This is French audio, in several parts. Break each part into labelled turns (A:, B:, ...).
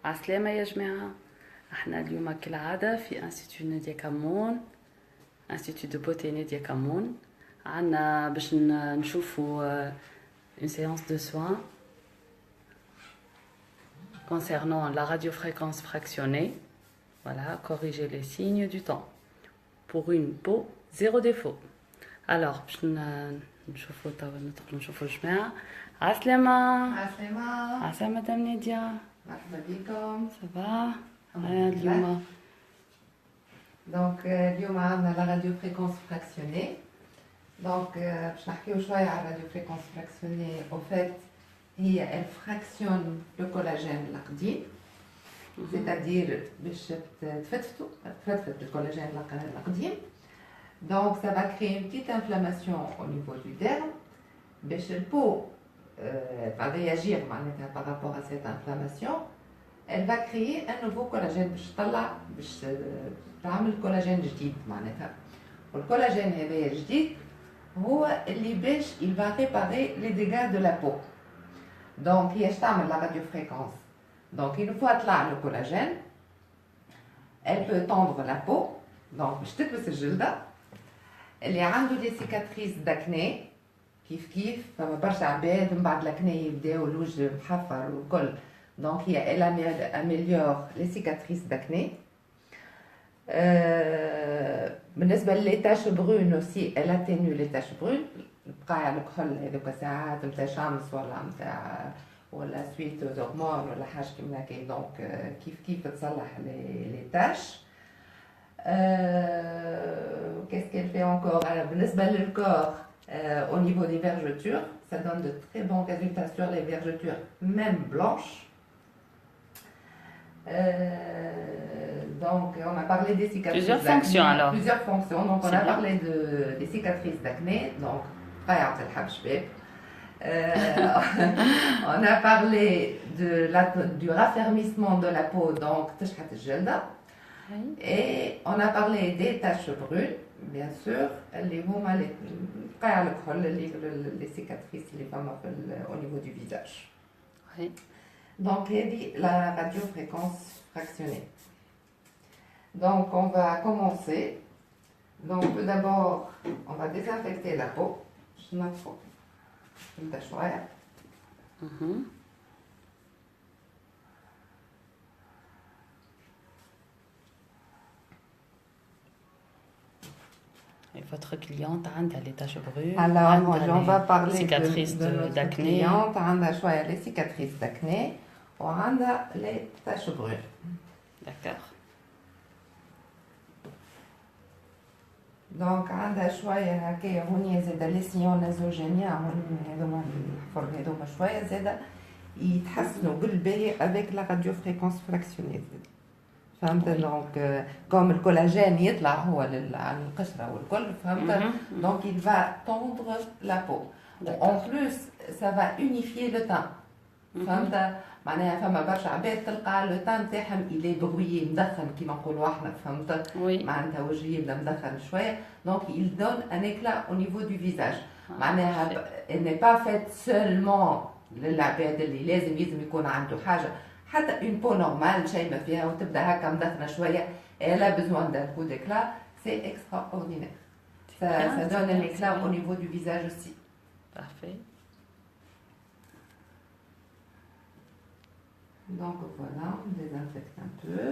A: عسلامة يا جماعة. احنا اليوم كالعادة في انستيتو نادية كمون، انستيتو دو بوتي نادية كمون. عنا باش نشوفوا une séance de soins concernant la radiofréquence fractionnée. Voilà, corriger les signes du temps pour une peau zéro défaut. Alors باش نشوفوا توا ندخلوا نشوفوا الجماعة. عسلامة.
B: عسلامة.
A: عسلامة مدام نادية.
B: مرحبا بكم.
A: سافا. اليوم
B: دونك اليوم عندنا لا راديو فريكونس فراكسيوني. دونك باش نحكيو شوية على الراديو فريكونس فراكسيوني. او فات هي الفراكسيون لو كولاجين القديم، سيتادير باش تفتفت الكولاجين القديم. Donc ça va créer une petite inflammation au niveau du derme. Le peau va réagir par rapport à cette inflammation. Elle va créer un nouveau collagène. باش تعمل كولاجين جديد معناتها. والكولاجين هذا الجديد هو اللي باش il va réparer les dégâts de la peau. Donc هي اش تعمل la radiofréquence. Donc une fois طلع le collagène, elle peut tendre la peau. Donc باش تكبس الجلده. اللي عنده دي سيكاتريس داكني كيف فما برشا عباد من بعد لاكني يبداو الوجه محفر والكل. دونك هي elle améliore les cicatrices d'acné. بالنسبه لي تاش برون اوسي elle atténue les taches brunes. البقايا الكحل هذوك ساعات نتاع شمس ولا سويت هرمون ولا حاجه كيما هكا. دونك كيف تصلح لي تاش. Qu'est-ce qu'elle fait encore? بالنسبة للcorps, au niveau des vergetures, ça donne de très bons résultats sur les vergetures, même blanches. Donc, on a parlé des cicatrices.
A: Plusieurs fonctions alors.
B: Plusieurs fonctions. Donc, on a parlé des cicatrices d'acné. Donc, on a parlé du raffermissement de la peau. Donc, تشحت الجلدة. Et on a parlé des taches brunes, bien sûr, les cicatrices au niveau du visage.
A: Oui.
B: Donc, la radiofréquence fractionnée. Donc, on va commencer. Donc, tout d'abord, on va désinfecter la peau.
A: Votre cliente a des taches brunes.
B: Alors, on va parler
A: cicatrices
B: de notre cliente. Elle a les cicatrices d'acné ou les taches brunes.
A: D'accord.
B: Donc, on a شوية هكايا هوني زاد لي سيون نازوجينيا هذوما الحفر هذوما شوية زاد يتحسنوا بالباهي avec la radiofréquence fractionnée. فهمت؟ دونك كوم الكولاجين يطلع هو على القشره والكل فهمت؟ دونك il va tendre la peau. En plus ça va unifier le teint. فهمت؟ معناها فما برشا عباد تلقى لو تان تاعهم il est brouillé مدخن كيما نقولوا احنا فهمت؟ معناتها وجهي يبدا مدخن شويه. دونك il donne un éclat au niveau du visage. معناها elle n'est pas faite seulement للعباد اللي لازم يكون عنده حاجه. حتى une peau normale شيء ما فيها وتبدا هكا مدخنه شويه elle a besoin d'un coup d'éclat. C'est extraordinaire. Ça donne un éclat au niveau du visage aussi.
A: Parfait.
B: Donc voilà, on désinfecte un peu.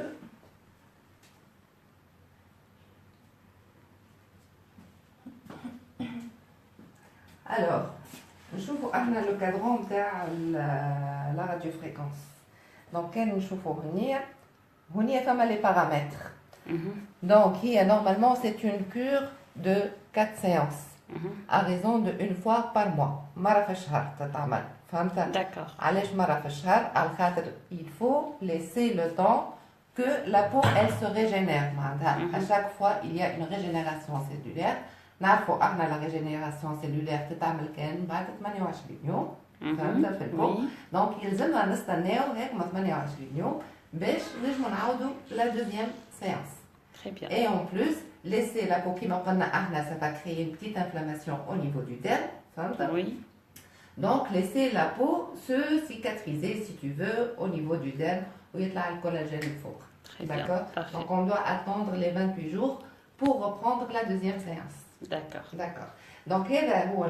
B: Alors, نشوفوا احنا لو كادرون تاع la radiofréquence. Donc, كان نشوفوا هنيا فما les paramètres. Donc, normalement, c'est une cure de 4 séances. À raison de une fois par mois. مرة في الشهر تتعمل. فهمت؟
A: D'accord.
B: علاش مرة في الشهر؟ على خاطر il faut laisser le temps que la peau elle se régénère. À chaque fois, il y a une régénération cellulaire. نعرفوا احنا la régénération cellulaire تتعمل كان بعد 28 يوم. فهمت في البو؟ دونك يلزمنا نستناو هيك 28 يوم باش نجمو نعاودو la deuxième séance.
A: Très bien.
B: Et en plus, laisser la peau كيما قلنا احنا ça va créer une petite inflammation au niveau du derme. فهمت؟
A: Oui.
B: Donc, laisser la peau se cicatriser, si tu veux, au niveau du derme, où il y a le collagène fort.
A: Très bien.
B: D'accord.
A: Parfait.
B: Donc, on doit attendre les 28 jours pour reprendre la deuxième séance.
A: D'accord.
B: D'accord. Donc, هذا هو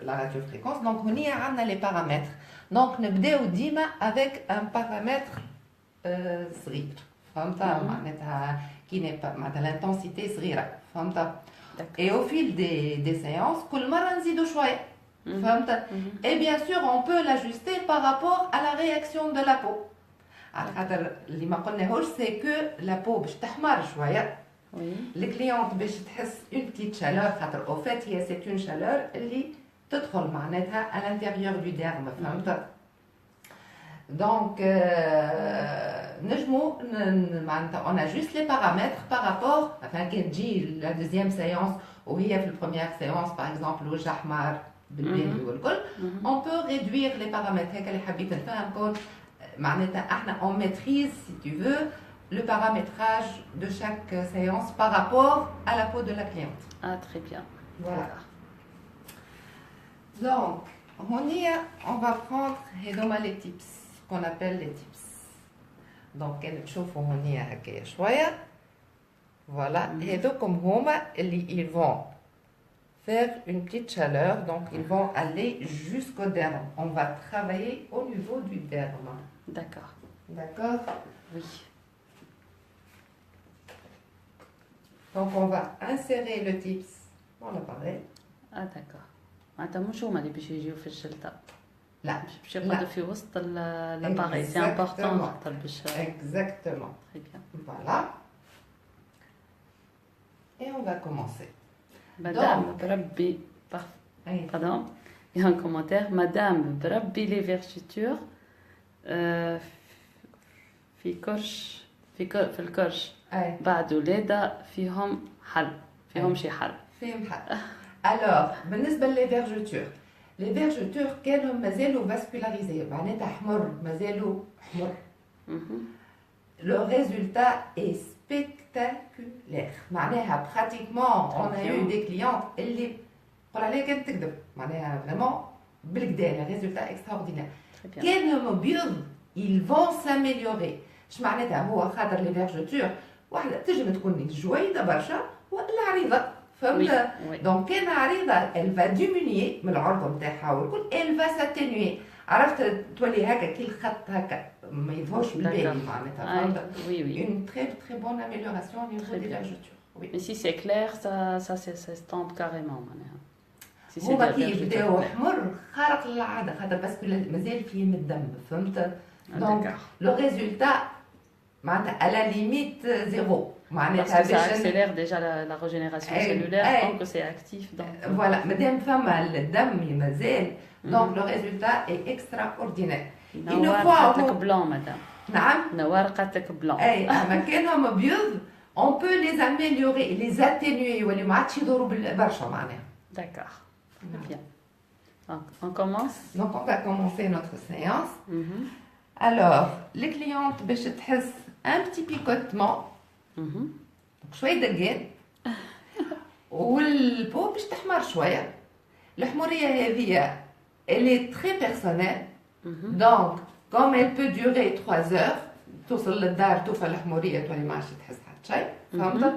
B: la radiofréquence. Donc, هنا عندنا les paramètres. Donc, نبداو ديما avec un paramètre صغير. فهمتها؟ معناتها qui n'est pas معناتها l'intensité صغيرة. فهمتها؟ Et au fil des séances, كل مرة نزيدو شوية. فهمتها؟ Et bien sûr, on peut l'ajuster par rapport à la réaction de la peau. على خاطر اللي ما قلناهوش c'est que la peau باش تحمر شوية.
A: Oui.
B: Les clientes باش تحس une petite chaleur خاطر au fait هي c'est une chaleur اللي تدخل معناتها à l'intérieur du derme فهمت. Donc نجمو معناتها on ajuste les paramètres par rapport enfin كي تجي la deuxième séance وهي في première séance par exemple وجه احمر بالبالي والكل on peut réduire les paramètres هيك اللي حبيت نفهمكم معناتها احنا on maîtrise si tu veux le paramétrage de chaque séance par rapport à la peau de la cliente.
A: Ah, très bien.
B: Voilà. Donc, on va prendre les tips, qu'on appelle les tips. Donc, voilà. Et donc, comme ils vont faire une petite chaleur, donc ils vont aller jusqu'au derme. On va travailler au niveau du derme.
A: D'accord.
B: D'accord?
A: Oui.
B: Donc on va insérer le tips dans l'appareil.
A: Ah d'accord. انت مش هما اللي باش يجيو في الجلدة.
B: لا.
A: باش يقعدوا في وسط l'appareil. C'est important خاطر باش.
B: Exactement.
A: Très bien.
B: Voilà. Et on va commencer.
A: Madame بربي pardon. Il y a un commentaire. Madame بربي les vergetures في الكرش. بعد ولادة فيهم حل شي حل
B: alors بالنسبة للفيرجتور كانوا مازالوا فاسكولاريزي معناتها حمر مازالوا حمر le résultat est spectaculaire معناها pratiquement on a eu des clientes اللي قول عليها كانت تكذب معناها vraiment بالكدا le résultat extraordinaire كانوا بيض ils vont s'améliorer اش معناتها هو خاطر لي فيرجتور واحدة تجم تكون جويدة برشا ولا عريضة فهمت؟ دونك كان عريضة elle va diminuer من العرض نتاعها والكل elle va s'atténuer عرفت تولي هكا كي الخط هكا ما يظهرش بالبالي معناتها فهمت؟ une très bonne amélioration au niveau des vergetures. Oui.
A: Mais si c'est clair ça s'estompe carrément معناها.
B: هما كي يبداو حمر خارق للعادة خاطر باسكو مازال فيهم الدم فهمت؟ دونك لو ريزولتا معناتها à la limite zéro.
A: Parce que ça accélère déjà la régénération cellulaire tant que c'est actif. Donc...
B: Voilà, madame femme le dam mazal, donc le résultat est extraordinaire.
A: Une fois blanc madame.
B: نعم.
A: نوارقتك blanc.
B: اي اما كانوا بيض on peut les améliorer, les atténuer ولا ما عادش يضروا برشا معناها.
A: D'accord. Bien. Donc on commence.
B: Donc on va commencer notre séance. Alors, les clientes باش تحس un petit picotement. شوية دقات والبو باش تحمر شوية. الحمورية هذه elle est très personnelle. Donc comme elle peut durer 3 heures توصل للدار توفى الحمورية تولي ما عادش تحس حتى شيء فهمت؟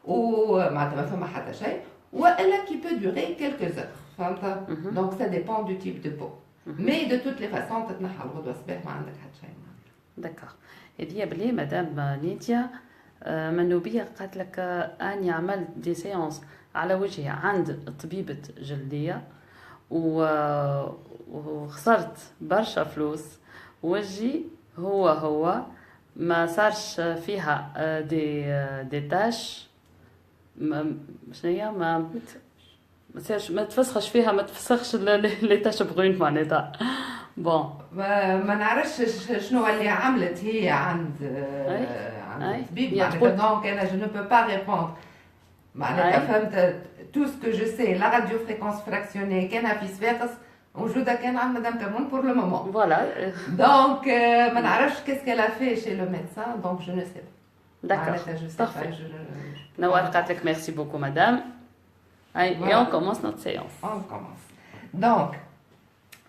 B: ومعناتها ما فما حتى شيء وإلا qui peut durer quelques heures فهمت؟ Donc ça dépend du type de peau. Mais de toutes les façons تتنحى الغدوة الصباح ما عندك حتى شيء.
A: D'accord. هذه بلي مدام نيديا منوبية قالت لك أني عملت دي سيونس على وجهي عند طبيبة جلدية وخسرت برشا فلوس وجهي هو ما صارش فيها دي تاش شنيا ما تفسخش فيها ما تفسخش لي تاش بغون معناتها بون
B: ما نعرفش شنو اللي عملت هي عند الطبيب معناتها دونك انا جو نو بو با ريبوندر معناتها فهمت تو سكو جو سي لا راديو فريكونس فراكسيوني كان في صفاقس موجوده كان عند مدام كامون بور لو مومون
A: فوالا
B: دونك ما نعرفش كيسكو لا في شي لو ميدسان دونك جو نو سي
A: داكور بارفي نوار قالت لك ميرسي بوكو مدام et on commence notre séance.
B: On commence. Donc,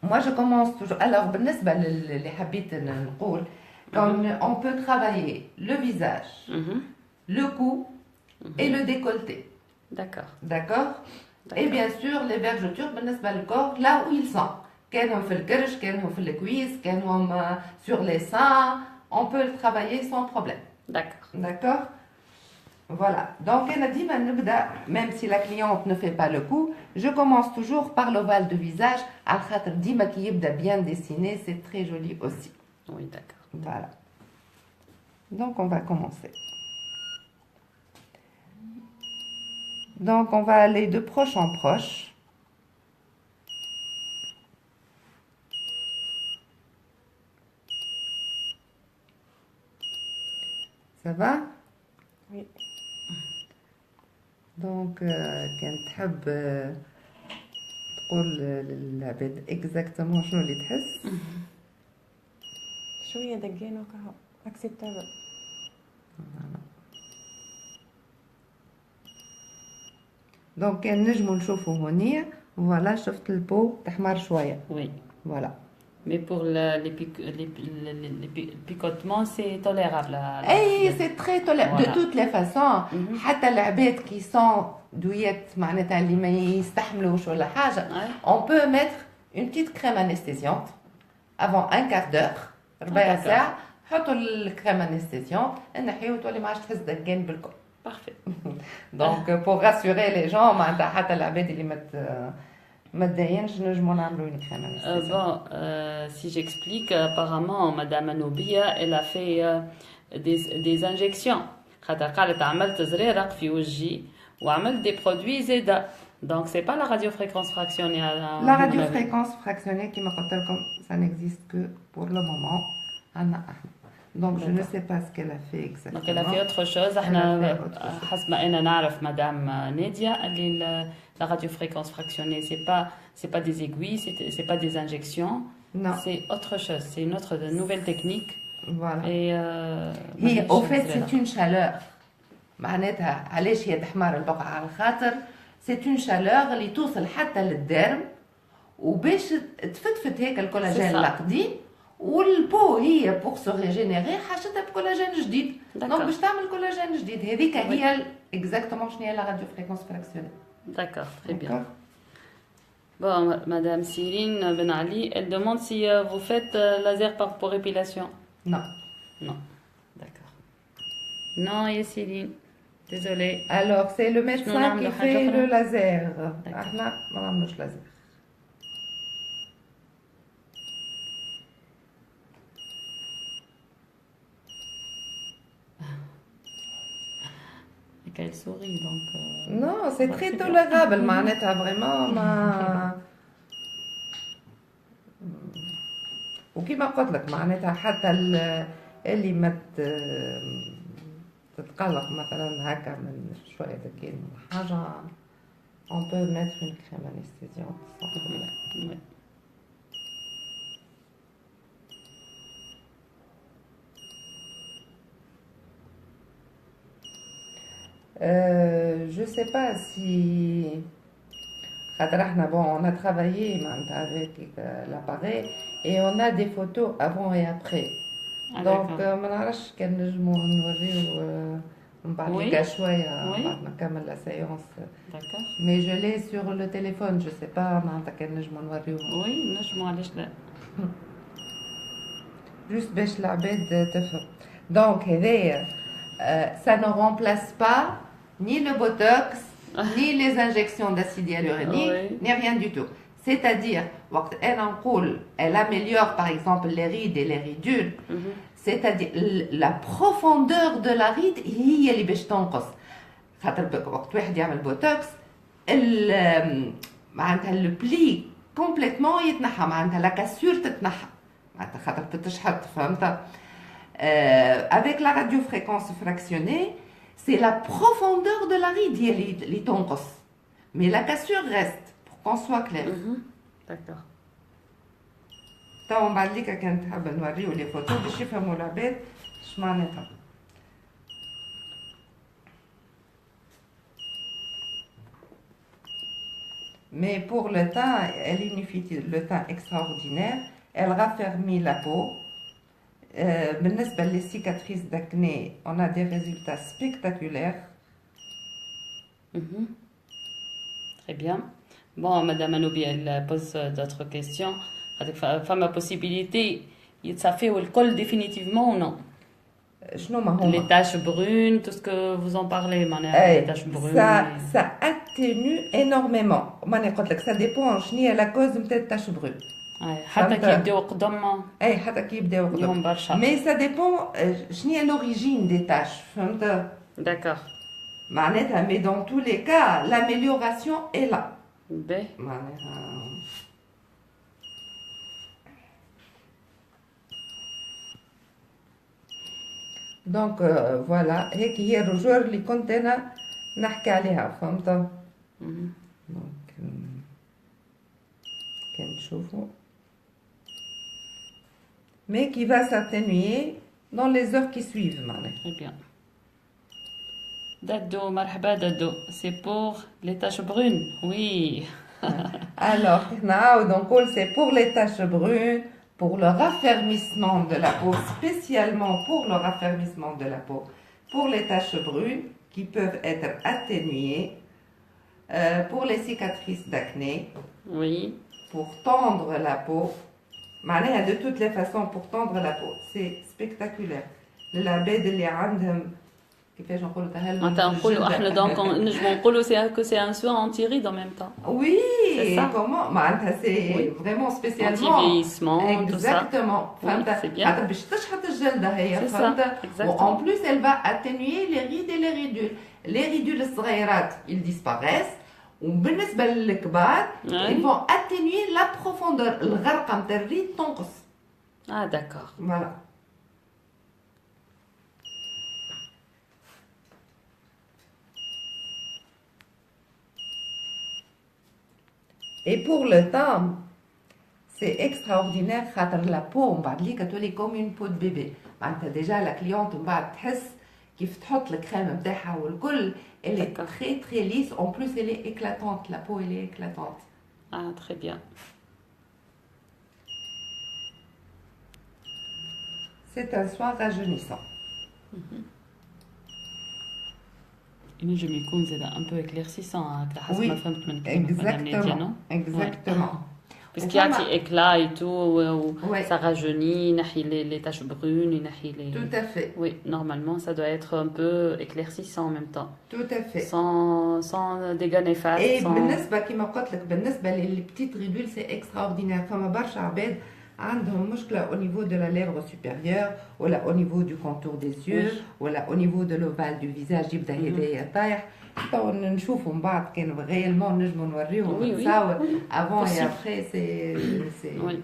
B: moi je commence toujours. Alors, بالنسبة اللي حبيت نقول, on peut travailler le visage, le cou et le décolleté.
A: D'accord.
B: D'accord. Et bien sûr, les vergetures, بالنسبة للcorps, là où ils sont. كانهم في الكرش, كانهم في الكويس, كانهم sur les seins, on peut le travailler sans problème.
A: D'accord.
B: D'accord. Voilà. Donc, elle a dit, même si la cliente ne fait pas le coup, je commence toujours par l'ovale de visage. Al-Khatr dima qui bien dessiné, c'est très joli aussi.
A: Oui, d'accord.
B: Voilà. Donc, on va commencer. Donc, on va aller de proche en proche. Ça va?
C: Oui.
B: Donc, quand تحب تقول للعباد exactement شنو اللي تحس.
C: شوية دقينا وكهو acceptable.
B: دونك كان نجموا نشوفوا هونيا فوالا شفت البو تحمر شويه.
A: Oui.
B: Voilà.
A: Mais pour les picotements, c'est tolérable.
B: اي سي تري توليرابل دو توت لي فاسون. حتى العباد كي سون دويات معناتها اللي ما يستحملوش ولا حاجه on peut mettre une petite crème anesthésiante avant un quart d'heure ربع ساعه حطوا الكريم anesthésiante نحيو تولي ما عادش تحس دقان بالكل.
A: Parfait.
B: Donc pour rassurer les gens معناتها حتى العباد اللي ما تدينش نجموا نعملوا une crème anesthésiante.
A: Bon, si j'explique, apparemment, Madame Anoubia, elle a fait des injections. خاطر قالت عملت زريرق في وجهي وعملت des produits زيدا. Donc c'est pas la radiofréquence fractionnée.
B: La radiofréquence fractionnée qui m'a dit ça n'existe que pour le moment. Donc je ne sais pas ce qu'elle a fait exactement.
A: Donc elle a fait autre chose. احنا حسب ما انا نعرف مدام نادية اللي la radiofréquence fractionnée c'est pas des aiguilles, c'est pas des injections.
B: Non.
A: C'est autre chose, c'est une autre nouvelle technique.
B: Voilà.
A: Et
B: au fait c'est une chaleur. معناتها علاش هي تحمر البقعة على الخاطر c'est une chaleur اللي توصل حتى للدرم وباش تفتفت هيك الكولاجين القديم والبو هي بور سو ريجينيري حاجتها بكولاجين جديد. دونك باش تعمل كولاجين جديد هذيك هي اكزاكتومون شنو هي لا راديو فريكونس فريكسيوني.
A: D'accord, très bien. Bon, Madame Cyrine Ben Ali, elle demande si vous faites laser pour épilation.
B: Non.
A: Non. D'accord. Non, Cyrine. Désolée.
B: Alors, c'est le médecin qui fait le laser. احنا ما نعملوش laser.
A: Elle sourit donc.
B: Non, c'est très tolérable, معناتها vraiment ما وكما قلت لك معناتها حتى اللي ما تتقلق مثلا هكا من شويه دكين من حاجه on peut mettre une crème anesthésiante sans problème.
A: Oui.
B: Je sais pas si bon, on a travaillé avec l'appareil et on a des photos avant et après. Donc ما نعرفش كان نجموا نوريو من بعد شويه بعد ما نكمل la séance.
A: D'accord.
B: Mais je l'ai sur le téléphone, je sais pas معناتها كان نجموا نوريو.
A: Oui, نجموا علاش لا.
B: Juste باش العباد تفهم. Donc هذايا ça ne remplace pas ni le botox, ni les injections d'acide hyaluronique, ni rien du tout. C'est-à-dire, elle améliore par exemple les rides et les ridules, c'est-à-dire la profondeur de la ride هي اللي باش تنقص. خاطر وقت واحد يعمل بوتوكس معناتها البلي كومبليتمون يتنحى معناتها لا كاسور تتنحى معناتها خاطر تتشحط فهمت. Avec la radiofréquence fractionnée, c'est la profondeur de la ride اللي تنقص. Mais la cassure reste, pour qu'on soit clair.
A: D'accord.
B: تو من بعد ليك كانت حابة نوريو لي فوتو باش يفهموا العباد اش معناتها. Mais pour le teint, elle unifie le teint extraordinaire. Elle raffermit la peau. بالنسبة les cicatrices d'acné, on a des résultats spectaculaires.
A: Mhm. Très bien. Bon, Madame Anoubi, elle pose d'autres questions. Femme a possibilité, ça fait le col définitivement ou non?
B: شنو ما هما؟
A: Les taches brunes, tout ce que vous en parlez,
B: Eh,
A: les taches brunes.
B: ça atténue énormément. ماني قلت لك ça dépend شنو هي la cause نتاع التاش برون.
A: حتى كي يبداو قدام
B: اي حتى كي يبداو
A: اليوم
B: قدام.
A: برشا.
B: مي سا ديبون شنو هي لوريجين دي تاش فهمت؟
A: D'accord.
B: معناتها مي دون تو لي كا لاميليوراسيون اي لا.
A: باهي.
B: معناتها دونك فوالا هيك هي الرجور اللي كنت انا نحكي عليها فهمت؟
A: Mhm.
B: دونك كان تشوفوا mais qui va s'atténuer dans les heures qui suivent معناها.
A: Très bien. Dado, marhaba Dado. C'est pour les taches brunes. Oui.
B: Alors, donc c'est pour les taches brunes, pour le raffermissement de la peau, spécialement pour le raffermissement de la peau, pour les taches brunes qui peuvent être atténuées, pour les cicatrices d'acné,
A: Oui.
B: pour tendre la peau. معناها de toutes les façons pour tendre la peau, c'est spectaculaire. العباد اللي عندهم كيفاش نقولوا تهلل
A: معناتها نقولوا احنا دونك نجمو نقولوا c'est un soin anti-rides en même temps.
B: Oui,
A: C'est ça.
B: comment معناتها c'est
A: Oui.
B: vraiment spécialement
A: Anti-vieillissement, tout ça.
B: exactement.
A: Oui, c'est bien.
B: حتى باش تشحط الجلدة هي
A: C'est ça,
B: فهمت.
A: exactement.
B: En plus elle va atténuer les rides et les ridules. Les ridules الصغيرات ils disparaissent. وبالنسبة للكبار
A: Ouais.
B: ils vont atténuer la profondeur. الغرقة نتاع الريد تنقص.
A: Ah d'accord.
B: Voilà. Et pour le temps, c'est extraordinaire خاطر la peau من بعد ليك تولي comme une peau de bébé. معناتها déjà la cliente من بعد تحس كيف تحط الكريم نتاعها والكل elle est
A: D'accord.
B: très très lisse. En plus elle est éclatante, la peau elle est éclatante.
A: Ah très bien.
B: C'est un soin rajeunissant.
A: ينجم يكون زاد un peu éclaircissant على حسب
B: Oui,
A: ما فهمت من كلامك مدام نادية
B: exactement,
A: non?
B: exactement.
A: Puisqu'il y a éclat et tout,
B: Ouais.
A: ça rajeunit, ينحي les taches brunes, ينحي les...
B: Tout à fait,
A: Oui, normalement ça doit être un peu éclaircissant en même temps,
B: tout à fait.
A: sans dégâts néfastes.
B: Et
A: sans...
B: بالنسبة كما قلت لك بالنسبة للبتيت ريدول سي اكستراوردينير. فما برشا عباد عندهم مشكلة au niveau de la lèvre supérieure ولا au niveau du contour des yeux ولا au niveau de l'ovale du visage يبدا هدايا طايح. تو نشوفوا من بعد كان غيالمون نجموا نوريهم
A: Oui, oui,
B: نتصور
A: oui.
B: avant et
A: Possible.
B: après c'est
A: Oui.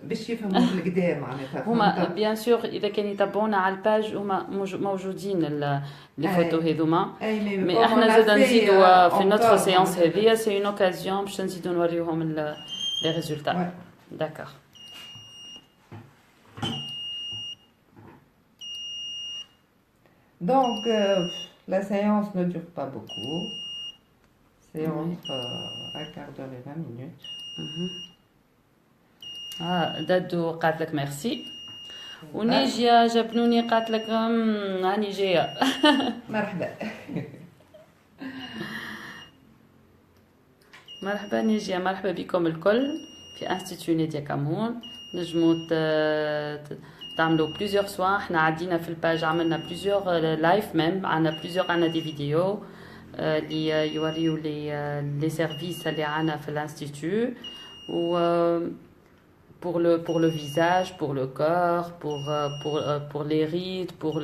B: باش يفهموا بالكدا معناتها
A: هما
B: فهمت؟
A: بيان سور اذا كان يتابعونا على الباج هما موجودين لي فوتو هذوما.
B: اي
A: مي احنا زاد نزيدوا في نوتر سيونس هذيا سي اون اوكازيون باش نزيدوا نوريوهم لي ريزولتا. داكور.
B: Donc, la séance ne dure pas beaucoup. C'est entre un quart d'heure et 20 minutes.
A: دادو قالت لك ميرسي. ونيجيا جبنوني قالت لك هاني جايه.
B: مرحبا.
A: مرحبا نيجيا، مرحبا بكم الكل في انستيتيو نادية كامون. نجمو تعملوا بليزيور سوا. احنا عدينا في الباج عملنا بليزيور لايف ميم، عندنا بليزيور، عندنا دي فيديو اللي يوريو لي سيرفيس اللي عندنا في الانستيتيو. و pour le visage, pour le corps, pour les rides, pour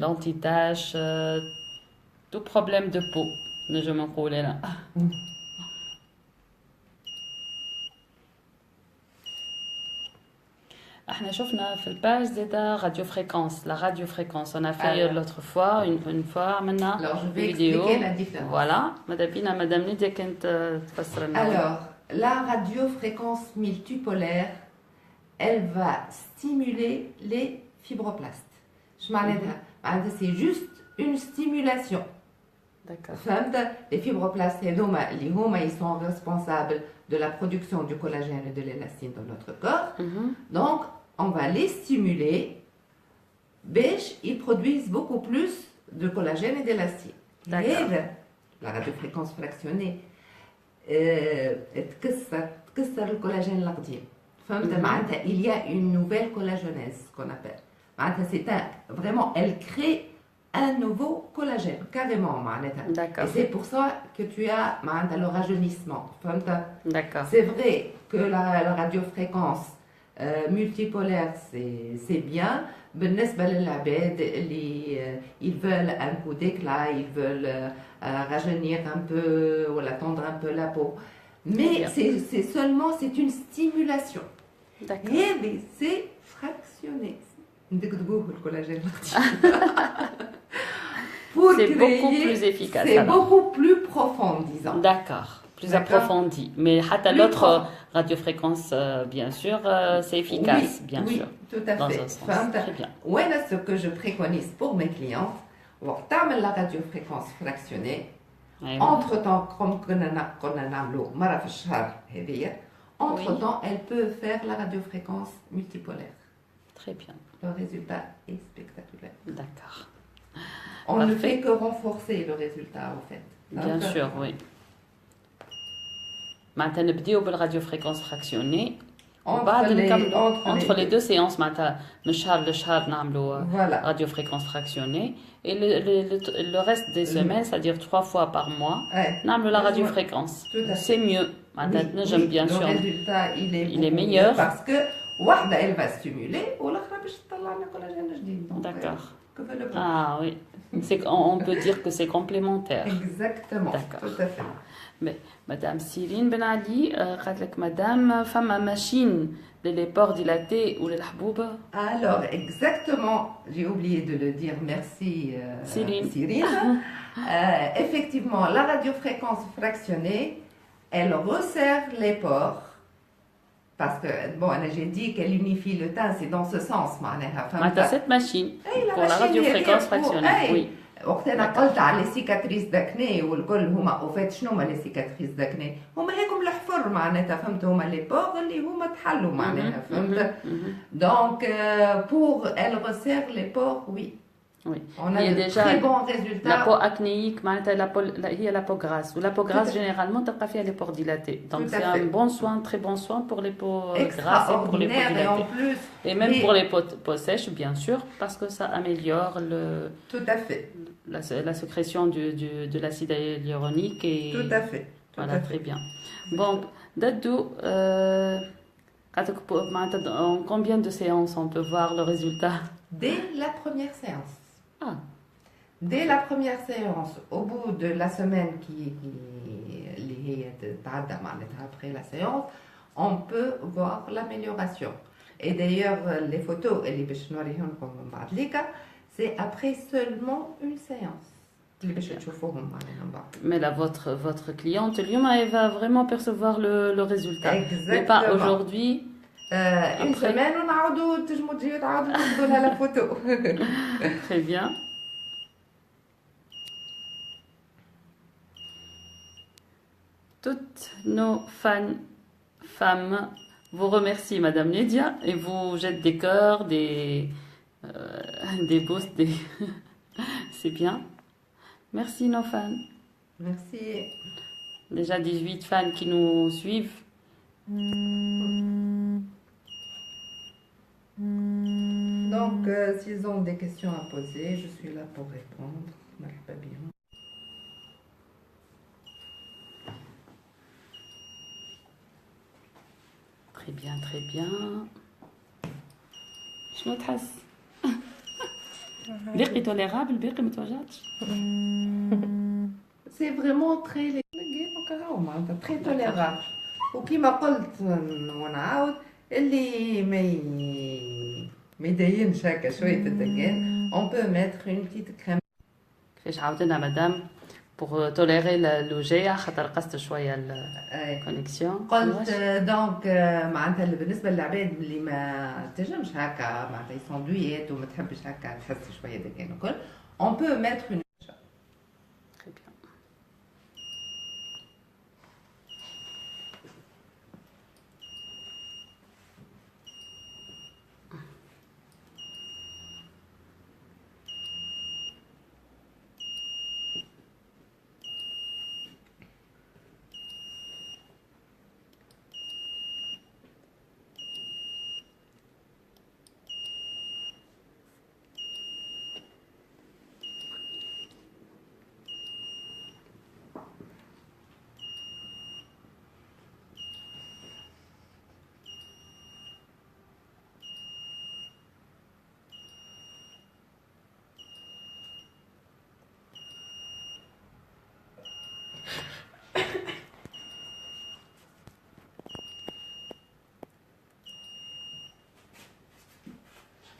A: l'anti-tache, tout problème de peau. Je m'en connais là. احنا شفنا في الباج زاد راديو فريكونس. لا راديو فريكونس on a fait l'autre fois une fois عملنا
B: Alors, je vais
A: vidéo.
B: expliquer la différence.
A: Voilà, ماذا بينا مدام نيديا كانت تفسر لنا.
B: Alors, la radiofréquence multipolaire, elle va stimuler les fibroblastes. Je m'en ai dit, c'est juste une stimulation.
A: D'accord.
B: Les fibroblastes, ils sont responsables de la production du collagène et de l'élastine dans notre corps. Donc, on va les stimuler. Ils produisent beaucoup plus de collagène et d'élastine. La radiofréquence fractionnée تكسر الكولاجين القديم. Il y a une nouvelle collagenèse, ce qu'on appelle. Vraiment, elle crée un nouveau collagène, carrément. Et c'est pour ça que tu as le rajeunissement.
A: D'accord.
B: C'est vrai que la radiofréquence multipolaire, c'est bien. بالنسبة للعباد اللي ils veulent un coup d'éclat, ils veulent rajeunir un peu ou tendre un peu la peau. Mais c'est seulement, c'est une stimulation.
A: D'accord.
B: Et c'est fractionné. Le collagène.
A: C'est beaucoup plus efficace.
B: C'est beaucoup plus profond, disons.
A: D'accord. Plus approfondi. Mais l'autre radiofréquence, bien sûr, c'est efficace,
B: oui,
A: bien
B: oui,
A: sûr.
B: Tout à
A: dans
B: fait.
A: un sens. Très bien.
B: Ce que je préconise pour mes clientes, la radiofréquence fractionnée. Entre-temps, comme entre-temps, elle peut faire la radiofréquence multipolaire.
A: Très bien.
B: Le résultat est spectaculaire.
A: D'accord.
B: On ne fait que renforcer le résultat, en fait.
A: Bien sûr, oui. Maintenant, نبداو بالراديوفريكونس fractionnée. Entre les deux séances, من شهر لشهر نعملوا radiofréquence fractionnée. Et le reste des semaines, c'est-à-dire 3 fois par mois, نعملوا la radiofréquence. C'est mieux. J'aime bien sûr.
B: Le résultat, il est
A: meilleur.
B: Parce que elle va stimuler ou l'autre باش تطلع لنا collagène جديد.
A: D'accord. Ah oui. On peut dire que c'est complémentaire.
B: Exactement.
A: D'accord.
B: Tout à fait.
A: Mais Madame Cyrine Ben Ali, Madame, femme à machine, les pores dilatés ou les habouba.
B: Alors, exactement, j'ai oublié de le dire, merci Cyrine. Effectivement, la radiofréquence fractionnée, elle resserre les pores. Parce que, j'ai dit qu'elle unifie le teint, c'est dans ce sens.
A: Cette machine, pour la radiofréquence fractionnée, oui.
B: وقتنا قلت على لي سيكاتريس داكني والكل هما اوفات شنو هما لي سيكاتريس داكني هما هيكم الحفر معناتها فهمت هما لي بوغ اللي هما تحلوا معناها فهمت دونك pour elle resserre les pores oui on a de très bons résultats.
A: La peau acnéique, il y a la peau grasse. Ou la peau grasse, généralement, tu as fait les pores dilatés. Donc, c'est un bon soin, très bon soin pour les peaux grasses et pour les peaux dilatées. Et même pour les peaux sèches, bien sûr, parce que ça améliore la sécrétion de l'acide hyaluronique. Et,
B: tout à fait.
A: Voilà, très bien. Bon, Dadou, en combien de séances on peut voir le résultat?
B: Dès la première séance.
A: Ah.
B: Dès la première séance, au bout de la semaine après la séance, on peut voir l'amélioration. Et d'ailleurs, les photos, c'est après seulement une séance.
A: Mais là, votre cliente, elle va vraiment percevoir le résultat.
B: Exactement.
A: Mais pas aujourd'hui.
B: Une semaine, on a la photo.
A: Très bien. Toutes nos femmes vous remercient, Madame Lydia, et vous jettent des cœurs, des boosts, c'est bien. Merci nos fans.
B: Merci.
A: Déjà 18 fans qui nous suivent.
B: Donc, s'ils ont des questions à poser, je suis là pour répondre. Pas bien.
A: Très bien, très bien. شنو تحس؟ باقي tolérable باقي ما توجعش؟
B: C'est vraiment très très tolérable. وكما قلت ونعاود اللي ما يدينش هكا شويه الدجان on peut mettre une petite crème.
A: كيفاش عاودنا مدام pour tolérer الوجيع خاطر قصت شويه الكونيكسيون.
B: قلت دونك معناتها بالنسبه للعباد اللي ما تنجمش هكا معناتها يسوندويات وما تحبش هكا تحس شويه دجان وكل on peut mettre une.
A: Très bien.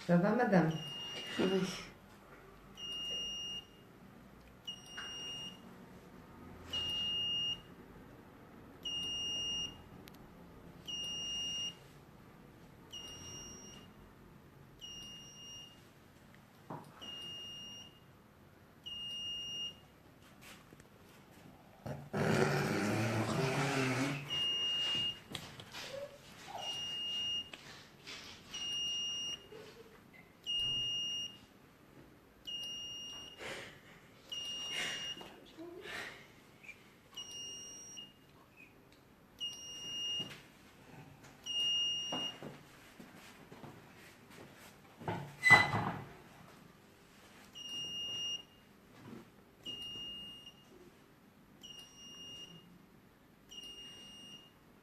B: Ça va, madame?
A: Oui.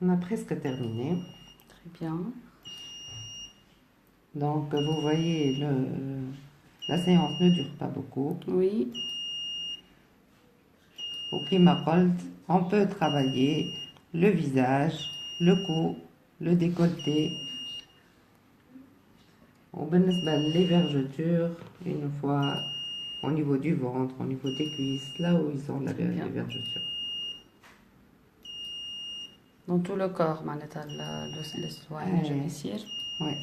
B: On a presque terminé.
A: Très bien.
B: Donc, vous voyez, la séance ne dure pas beaucoup.
A: Oui.
B: Au Kimakold, on peut travailler le visage, le cou, le décolleté. Au les vergetures, une fois au niveau du ventre, au niveau des cuisses, là où ils ont les vergetures.
A: Dans tout le corps, معناتها le soin ينجم يصير.
B: Ouais.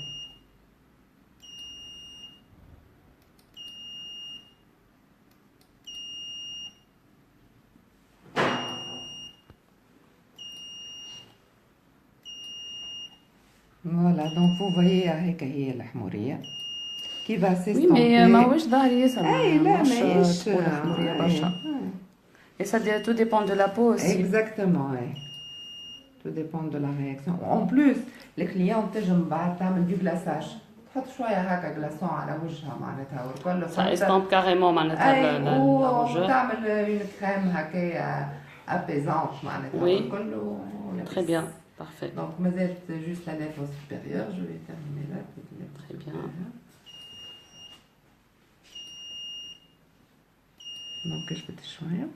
B: Voilà, donc vous voyez هيك هي الحمورية qui va
A: Oui,
B: s'estomper.
A: mais ماهوش ظاهر ياسر.
B: لا ماهيش
A: تقول حمورية برشا. Et ça tout dépend de la peau aussi.
B: Exactement, ouais. Tout dépend de la réaction. En plus, les clients تنجم بعد تعمل du glaçage. تحط شوية هكا glaçon على وجهها معناتها والكل.
A: Ça estompe carrément معناتها la rougeur.
B: وتعمل une crème هكايا apaisante معناتها والكل.
A: Très bien, parfait.
B: Donc, mais c'est juste la lèvre supérieure. Je vais terminer là.
A: Très bien.
B: Donc, je vais te choisir.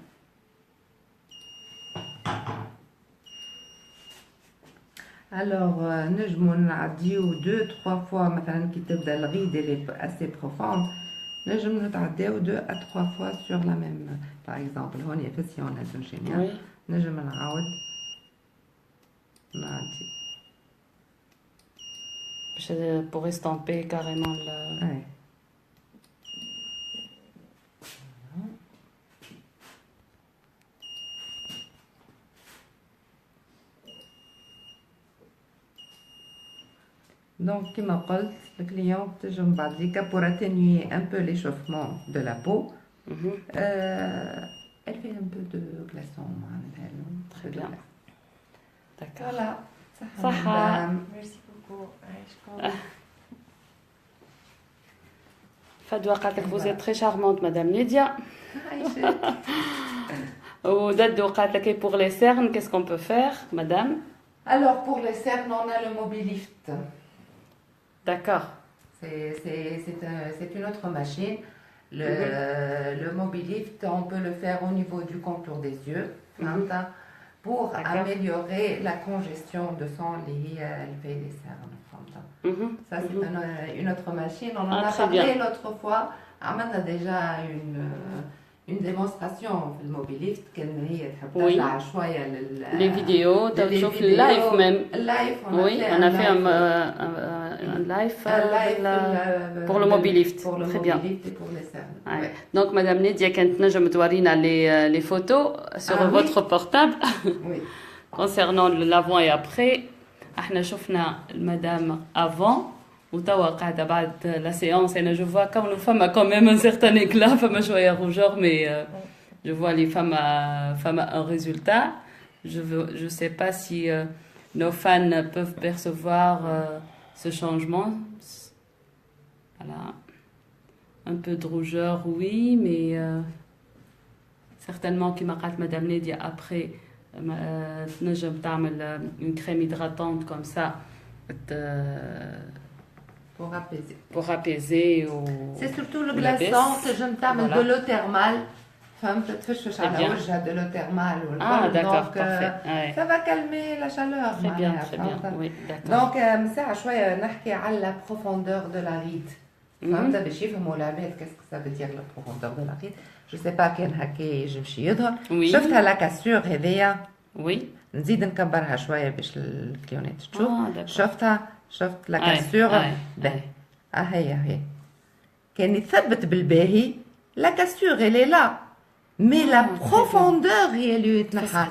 B: Alors, نجمو نعديو 2-3 fois مثلا كي تبدا الغيد اللي assez profonde نجمو نتعداو 2 à 3 fois sur la même. Par exemple, هوني في السيون الجنشينيا نجم نعاود نعدي.
A: Pour estomper carrément le...
B: Ouais. Donc, comme je l'ai dit, le client pour atténuer un peu l'échauffement de la peau, elle fait un peu de glaçon.
A: Très bien. D'accord.
B: Voilà.
A: Saha.
C: Merci beaucoup.
A: Fadoua قالت vous êtes très charmante, Madame Lydia. Dadou قالت لك pour les cernes, qu'est-ce qu'on peut faire, Madame?
B: Alors, pour les cernes, on a le Mobilift.
A: D'accord.
B: C'est une autre machine. Le Mobilift, on peut le faire au niveau du contour des yeux pour améliorer la congestion de sang liée à les cernes. Ça, c'est une autre machine. On en a parlé l'autre fois. On a déjà une démonstration في الموبيليفت كان هي تحب تطلع شويه
A: les vidéos تشوف live même. Oui, on a fait un live pour le Mobilift. Très bien. Donc Madame Lydia كانت نجم تورينا les photos sur votre portable concernant l'avant et après. احنا شفنا المدام avant وتوا قاعدة بعد la séance et je vois comme une femme a quand même un certain éclat, femme a شوية rougeur mais je vois les femmes a un résultat. Je sais pas si nos fans peuvent percevoir ce changement. Voilà. Un peu de rougeur, oui, mais certainement qui m'a dit Madame Lydia après تنجم تعمل une crème hydratante comme ça pour apaiser
B: c'est surtout le glaçon que je me tâme de l'eau thermale فهمت تفشفش على وجهها de l'eau thermale
A: d'accord
B: donc
A: parfait
B: ça va calmer la chaleur
A: très bien oui d'accord
B: donc مساعة شوية نحكي على la profondeur de la ride فهمت باش يفهموا العباد كاسكو سا veut dire la profondeur de la ride. Je sais pas كان هكا يمشي يظهر.
A: Oui.
B: شفتها لا كاسور هذيا
A: Oui.
B: نزيد نكبرها شويه باش الكليونات تشوف.
A: d'accord.
B: شفت لا
A: أي،
B: كاسور
A: أي،
B: باهي.
A: أي.
B: هي كان يثبت بالباهي لا كاسور elle est là mais la
A: très
B: profondeur هي اللي يتنحى.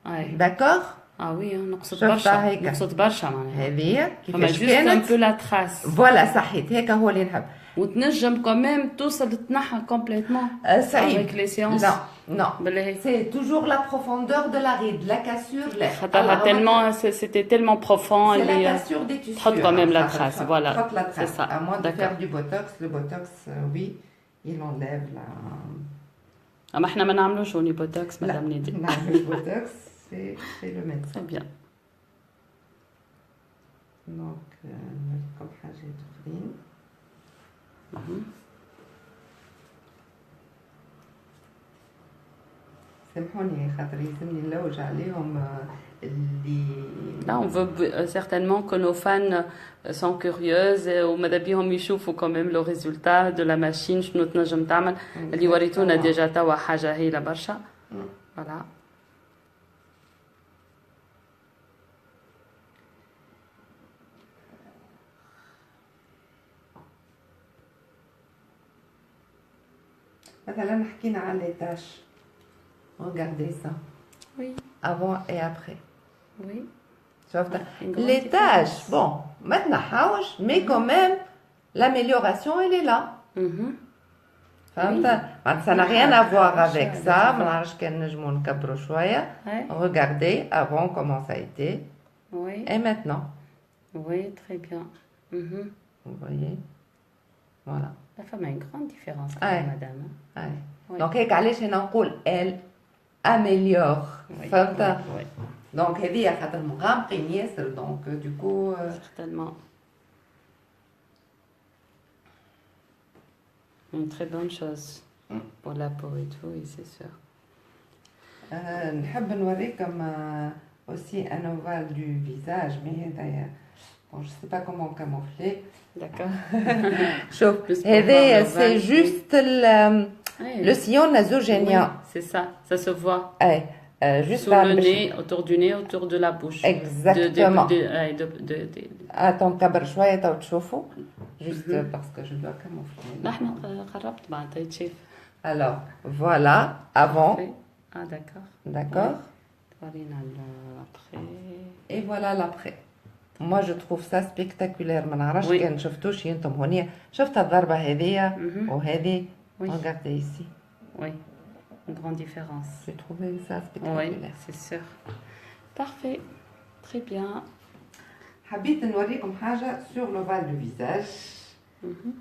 A: أي.
B: داكور
A: Oui, نقصد
B: شفتها
A: برشا.
B: هيك.
A: نقصد برشا معناها.
B: هذه
A: فما
B: كيفاش
A: جوست ان
B: كانت
A: بو لا تراس.
B: فوالا صحيت هيك هو اللي نحب.
A: وتنجم كوميم توصل تنحى كومبليتمون.
B: صعيب.
A: Avec les séances.
B: Non.
A: بالله.
B: C'est toujours la profondeur de la ride, la cassure.
A: خاطرها tellement, c'était tellement profond.
B: C'est
A: elle
B: la
A: est-
B: cassure des tissus.
A: تحط quand même la
B: Ça,
A: trace,
B: ça,
A: voilà.
B: تحط la
A: C'est
B: trace.
A: ça.
B: À moins de
A: D'accord.
B: faire du botox. Le botox, oui, il enlève la...
A: ما احنا ما نعملوش وني بوتوكس مدام نادي.
B: Non, le botox, c'est le médecin.
A: Très bien.
B: Donc, نوريكم حاجات أخرين. سامحوني خاطر يلزمني نلوج عليهم اللي
A: Là, on veut certainement que nos fans sont curieuses وماذا بيهم يشوفوا quand même le résultat de la machine شنو تنجم تعمل اللي وريتونا ديجا توا حاجة هايلة برشا. Voilà.
B: مثلا حكينا على les tâches. Regardez ça.
A: Oui.
B: Avant et après.
A: Oui.
B: شفت
A: Une grande
B: les tâches.
A: différence.
B: Bon, ما تنحاوش mais quand même l'amélioration elle est là.
A: Mhm.
B: فهمت؟ Ça n'a rien à voir avec
A: ça,
B: ça. ما نعرفش كان نجمو نكبروا شوية.
A: Ouais.
B: Regardez avant comment ça a été
A: Oui.
B: et maintenant.
A: Oui, très bien. Mhm.
B: Vous voyez? Voilà.
A: La femme a une grande différence, quand
B: Ouais.
A: même, madame.
B: Ouais.
A: Oui.
B: Donc هيك علاش هنا نقول elle améliore.
A: Oui.
B: فهمت؟
A: Oui.
B: Donc هذه خاطر مغامقين ياسر donc du coup
A: Certainement. Une très bonne chose pour la peau et tout, oui, c'est sûr.
B: نحب نوريكم aussi un ovale du visage mais هذايا bon je sais pas comment camoufler.
A: D'accord.
B: شوف
A: Juste pour
B: هذايا
A: voir
B: c'est
A: l'ovale.
B: juste
A: Oui.
B: le sillon
A: Oui,
B: nasogénien.
A: c'est ça se voit.
B: اي juste
A: Sous le
B: باش-
A: nez, autour du nez, autour de la bouche.
B: Exactement.
A: De.
B: نكبر شويه تو تشوفوا juste parce que je dois camoufler.
A: نحن قربت معناتها يتشاف.
B: Alors voilà avant,
A: Ah, d'accord.
B: d'accord,
A: ورينا après.
B: et voilà l'après. Moi je trouve ça spectaculaire. ما نعرفش
A: Oui.
B: كان شفتوش انتم هونيا شفت الضربه هذيا
A: Mhm.
B: وهذه.
A: Oui.
B: Regardez ici.
A: Oui, une grande différence.
B: J'ai trouvé ça
A: Oui,
B: spectaculaire.
A: c'est sûr. Parfait. Très bien.
B: حبيت نوريكم حاجه sur l'ovale du visage.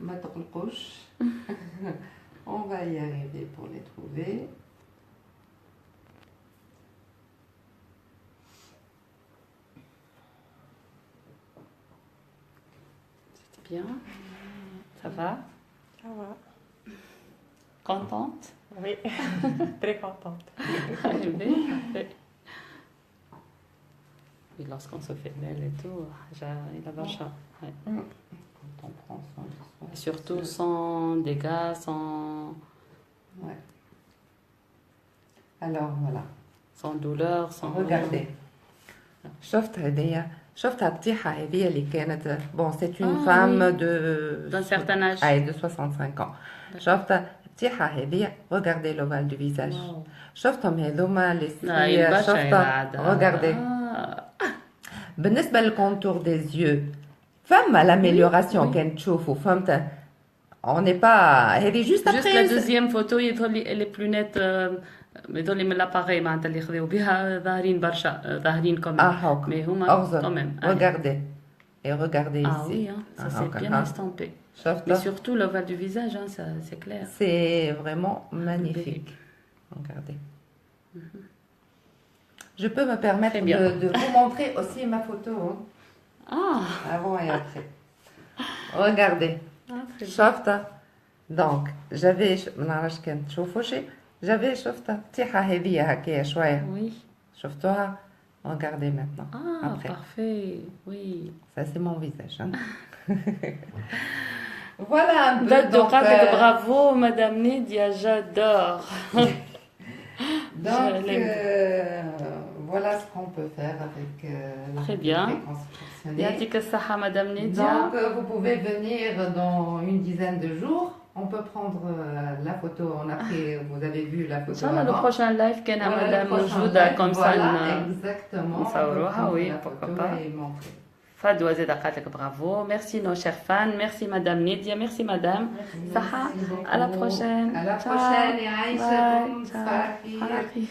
B: ما تقلقوش. On va y arriver pour les trouver.
A: C'est bien. Ça va?
C: Ça va.
A: Contente?
C: Oui, très contente.
A: Arrivée? Parfait. Et lorsqu'on se fait belle et tout, il a vache. Ouais.
B: Quand on prend soin de soi.
A: Surtout sans dégâts, sans,
B: Ouais. Alors voilà.
A: sans douleur, sans.
B: Regardez. شفت هدية شفت الطيحة هذه اللي كانت bon c'est une
A: Ah,
B: femme
A: oui.
B: de
A: D'un certain âge.
B: de 65 ans. شفت الطيحة هذه regardez l'ovale du visage.
A: Wow.
B: شفتهم هذوما les
A: لا
B: cils
A: يباشا
B: شفت regardez. بالنسبة للكونتور des yeux فما l'amélioration كان تشوفوا فهمت on n'est pas هذه juste
A: Juste
B: après
A: la deuxième photo, elle est plus nette. يظل من l'appareil معناتها اللي خذوا بها ظاهرين برشا ظاهرين كمان.
B: هاك
A: Mais هما
B: أغزر.
A: quand même.
B: regardez et regardez
A: Ah
B: ici.
A: oui, hein, ça c'est bien estampé.
B: شفت
A: Mais surtout l'ovale du visage, hein, ça, c'est clair.
B: C'est vraiment magnifique. Regardez. Je peux me permettre
A: Très bien.
B: de vous montrer aussi ma photo, hein,
A: Ah,
B: avant et après. Regardez.
A: très bien.
B: شفت donc j'avais ما نعرفش كان تشوفوا شيء j'avais شفت الطيحة هذه هكايا شوية
A: Oui.
B: شفتوها regardez maintenant
A: Ah,
B: après
A: parfait. Oui.
B: ça c'est mon visage hein. Voilà un peu.
A: Date de
B: Donc,
A: Qatar, bravo, Madame Nidia, j'adore.
B: donc,
A: Je l'aime.
B: voilà ce qu'on peut faire avec la
A: Très bien.
B: fréquence fractionnée.
A: Yatik as-saha, Madame Nidia.
B: Donc, vous pouvez venir dans une dizaine de jours. On peut prendre la photo. Vous avez vu la photo
A: Inch'Allah, le
B: avant.
A: prochain live, qu'elle a
B: Voilà, le
A: Madame
B: prochain
A: Moujouda,
B: live,
A: comme ça.
B: voilà,
A: on-
B: exactement.
A: on s'aura,
B: On peut prendre
A: oui,
B: la
A: pourquoi
B: photo
A: pas.
B: et montrer.
A: Fadwa Zeda Qatak, bravo. Merci nos chers fans. Merci Madame Nidia. Merci Madame. Saha,
B: Merci beaucoup.
A: à la prochaine.
B: À la
A: Ciao.
B: prochaine. Et Aïcha,
A: Bye.
B: comme
A: Ciao.
B: ça,
A: Faraki.